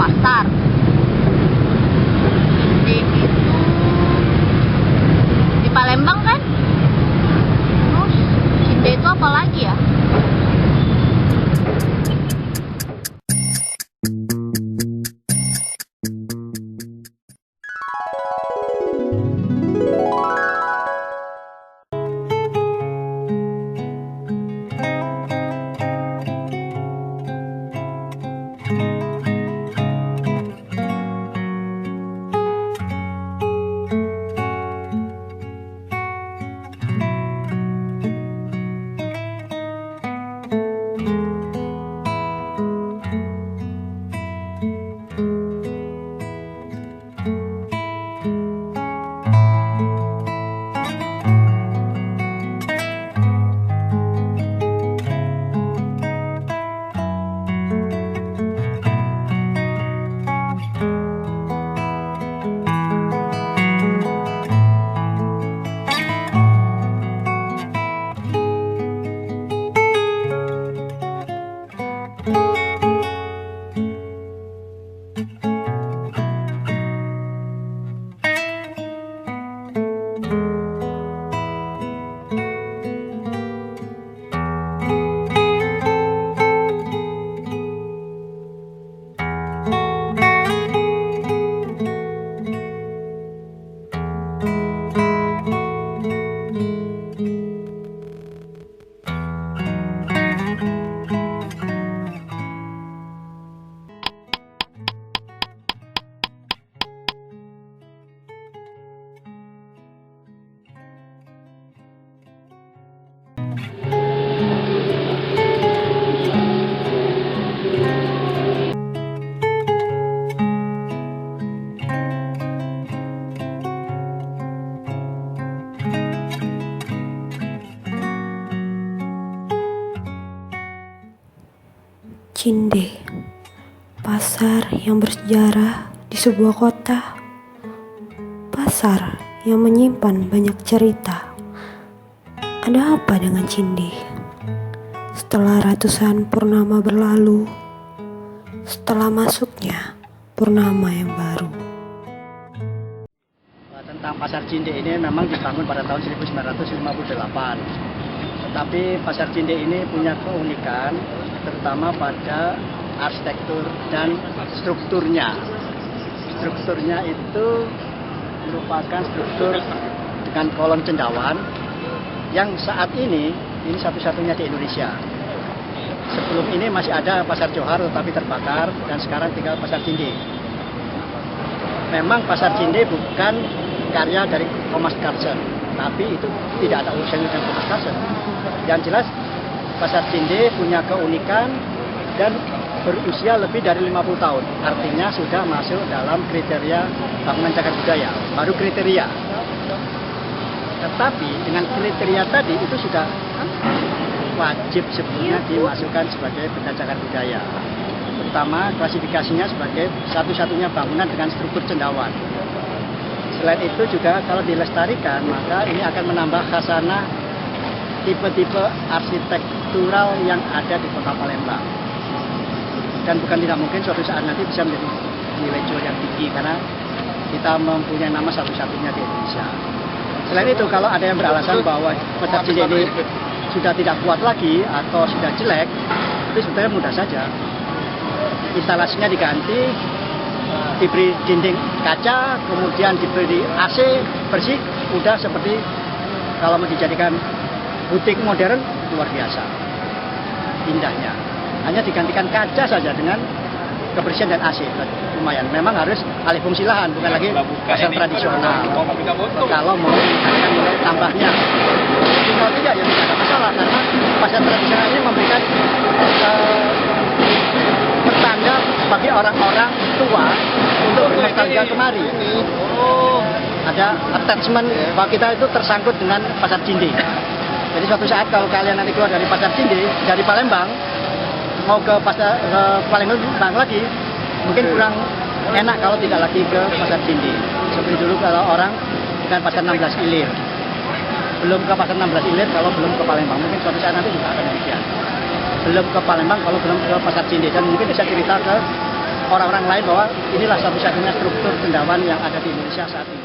pasar. Cinde itu di Palembang kan? Terus Cinde itu apa lagi ya? Cinde, pasar yang bersejarah di sebuah kota. Pasar yang menyimpan banyak cerita. Ada apa dengan Cinde? Setelah ratusan purnama berlalu, setelah masuknya purnama yang baru. Tentang pasar Cinde ini memang dibangun pada tahun 1958. Tetapi pasar Cinde ini punya keunikan terutama pada arsitektur dan strukturnya. Strukturnya itu merupakan struktur dengan kolon cendawan yang saat ini satu-satunya di Indonesia. Sebelum ini masih ada pasar Johar tetapi terbakar dan sekarang tinggal pasar Cinde. Memang pasar Cinde bukan karya dari Thomas Carlsen, tapi itu tidak ada urusannya dengan Thomas Carlsen. Yang jelas pasar Cinde punya keunikan dan berusia lebih dari 50 tahun. Artinya sudah masuk dalam kriteria bangunan cagar budaya, baru kriteria. Tetapi dengan kriteria tadi itu sudah wajib sebetulnya dimasukkan sebagai benda cagar budaya. Terutama klasifikasinya sebagai satu-satunya bangunan dengan struktur cendawan. Selain itu juga kalau dilestarikan maka ini akan menambah khasanah tipe-tipe arsitektural yang ada di kota Palembang. Dan bukan tidak mungkin suatu saat nanti bisa menjadi nilai jual yang tinggi karena kita mempunyai nama satu-satunya di Indonesia. Selain itu, kalau ada yang beralasan bahwa Pasar Cinde ini sudah tidak kuat lagi atau sudah jelek, itu sebenarnya mudah saja. Instalasinya diganti, diberi dinding kaca, kemudian diberi AC bersih, udah seperti kalau mau dijadikan butik modern, luar biasa indahnya. Hanya digantikan kaca saja dengan kebersihan dan AC, lumayan. Memang harus alih fungsi lahan, bukan lagi pasar tradisional. Kalau mau meningkatkan nilai tambahnya, kalau tidak ya tidak ada masalah karena pasar tradisional ini memberikan pertanda bagi orang-orang tua untuk bernostalgia kemari. Ada attachment bahwa kita itu tersangkut dengan pasar Cinde. Jadi suatu saat kalau kalian nanti keluar dari pasar Cinde, dari Palembang, mau ke pasar Palembang lagi, mungkin kurang enak kalau tidak lagi ke pasar Cinde. Seperti dulu kalau orang kan pasar 16 Ilir, belum ke pasar 16 Ilir kalau belum ke Palembang. Mungkin suatu saat nanti juga akan demikian. Belum ke Palembang kalau belum ke pasar Cinde, dan mungkin bisa cerita ke orang-orang lain bahwa inilah satu-satunya struktur cendawan yang ada di Indonesia saat ini.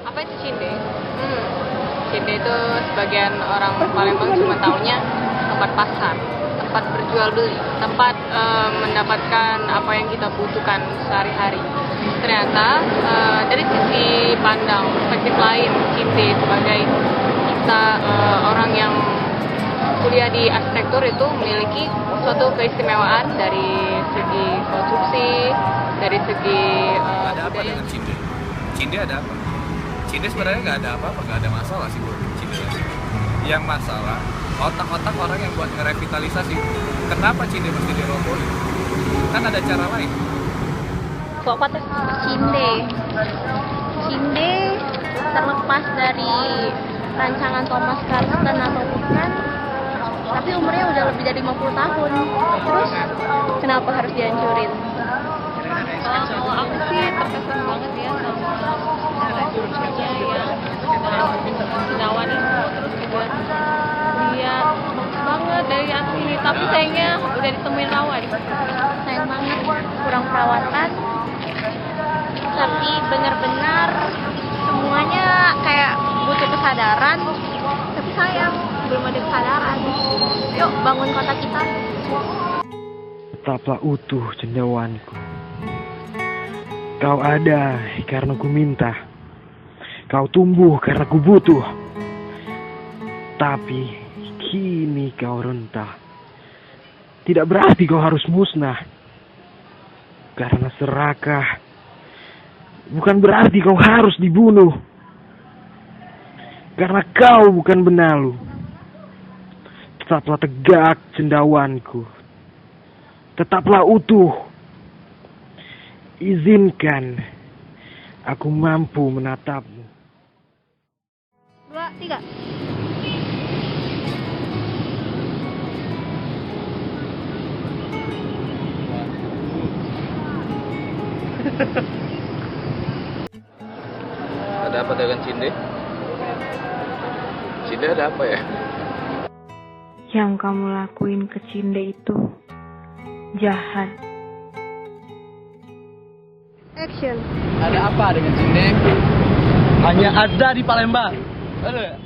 Apa itu Cinde? Cinde itu sebagian orang Palembang cuma taunya tempat pasar, tempat berjual beli, tempat mendapatkan apa yang kita butuhkan sehari-hari. Ternyata dari sisi pandang, perspektif lain, Cinde sebagai kita orang yang kuliah di arsitektur itu memiliki suatu keistimewaan dari segi konstruksi, dari segi ada apa dengan Cinde? Cinde ada apa? Cinde sebenarnya nggak ada apa-apa, nggak ada masalah sih buat Cinde. Yang masalah otak-otak orang yang buat ngerevitalisasi. Kenapa Cinde mesti dirobohin? Kan ada cara lain. Cinde terlepas dari rancangan Thomas Carlton atau bukan, tapi umurnya udah lebih dari 50 tahun. Terus kenapa harus dihancurin? Kalau aku sih terkesan banget ya sama sejarah yang cendawan itu, terus juga dia bagus banget dari asli, tapi sayangnya udah ditemuin rawa di Sayang banget, kurang perawatan. Tapi benar-benar semuanya kayak butuh kesadaran. Tapi sayang, belum ada kesadaran. Yuk bangun kota kita. Tetaplah utuh cendawanku. Kau ada karena ku minta. Kau tumbuh karena ku butuh. Tapi kini kau rentah. Tidak berarti kau harus musnah. Karena serakah bukan berarti kau harus dibunuh. Karena kau bukan benalu. Tetaplah tegak cendawanku. Tetaplah utuh. Izinkan aku mampu menatapmu. 2, 3. Ada apa dengan Cinde? Cinde ada apa ya? Yang kamu lakuin ke Cinde itu jahat. Action. Ada apa dengan Cinde? Hanya ada di Palembang. Aduh.